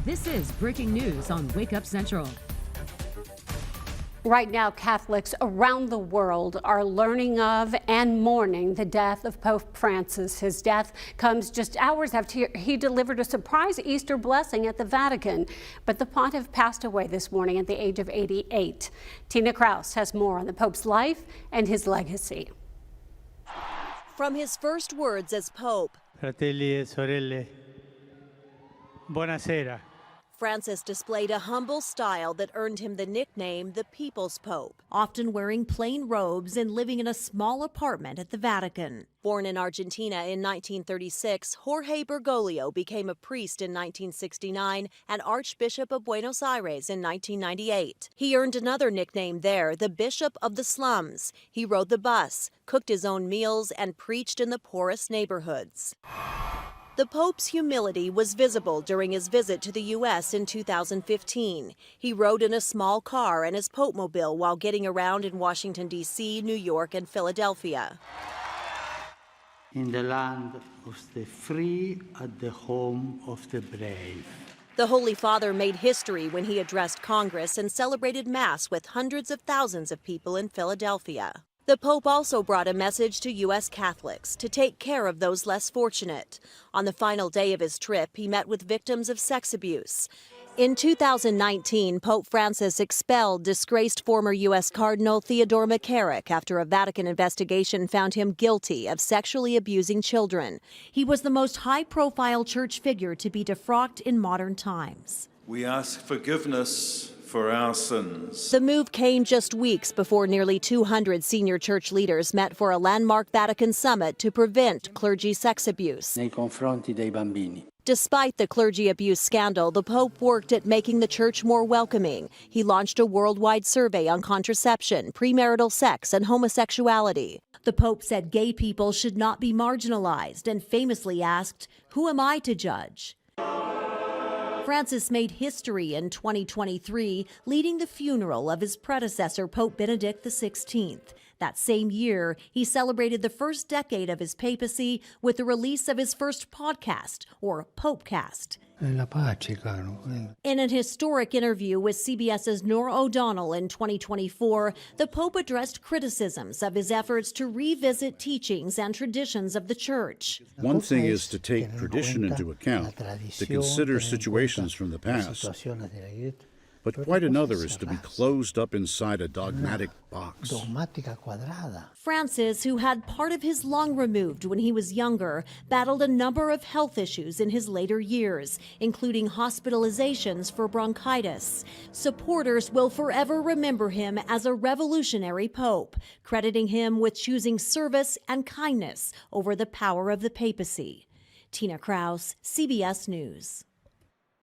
This is breaking news on Wake Up Central. Right now, Catholics around the world are learning of and mourning the death of Pope Francis. His death comes just hours after he delivered a surprise Easter blessing at the Vatican. But the pontiff passed away this morning at the age of 88. Tina Kraus has more on the Pope's life and his legacy. From his first words as Pope, Fratelli e sorelle, buonasera. Francis displayed a humble style that earned him the nickname the People's Pope, often wearing plain robes and living in a small apartment at the Vatican. Born in Argentina in 1936, Jorge Bergoglio became a priest in 1969 and Archbishop of Buenos Aires in 1998. He earned another nickname there, the Bishop of the Slums. He rode the bus, cooked his own meals, and preached in the poorest neighborhoods. The Pope's humility was visible during his visit to the U.S. in 2015. He rode in a small car and his Pope-mobile while getting around in Washington, D.C., New York, and Philadelphia. In the land of the free, at the home of the brave. The Holy Father made history when he addressed Congress and celebrated Mass with hundreds of thousands of people in Philadelphia. The Pope also brought a message to U.S. Catholics to take care of those less fortunate. On the final day of his trip, he met with victims of sex abuse. In 2019, Pope Francis expelled disgraced former U.S. Cardinal Theodore McCarrick after a Vatican investigation found him guilty of sexually abusing children. He was the most high-profile church figure to be defrocked in modern times. We ask forgiveness for our sins. The move came just weeks before nearly 200 senior church leaders met for a landmark Vatican summit to prevent clergy sex abuse. Nei confronti dei bambini. Despite the clergy abuse scandal, the Pope worked at making the church more welcoming. He launched a worldwide survey on contraception, premarital sex, and homosexuality. The Pope said gay people should not be marginalized and famously asked, "Who am I to judge?" Francis made history in 2023, leading the funeral of his predecessor, Pope Benedict XVI. That same year, he celebrated the first decade of his papacy with the release of his first podcast, or Popecast. In an historic interview with CBS's Norah O'Donnell in 2024, the Pope addressed criticisms of his efforts to revisit teachings and traditions of the Church. One thing is to take tradition into account, to consider situations from the past. But quite another is to be closed up inside a dogmatic box. Francis, who had part of his lung removed when he was younger, battled a number of health issues in his later years, including hospitalizations for bronchitis. Supporters will forever remember him as a revolutionary pope, crediting him with choosing service and kindness over the power of the papacy. Tina Kraus, CBS News.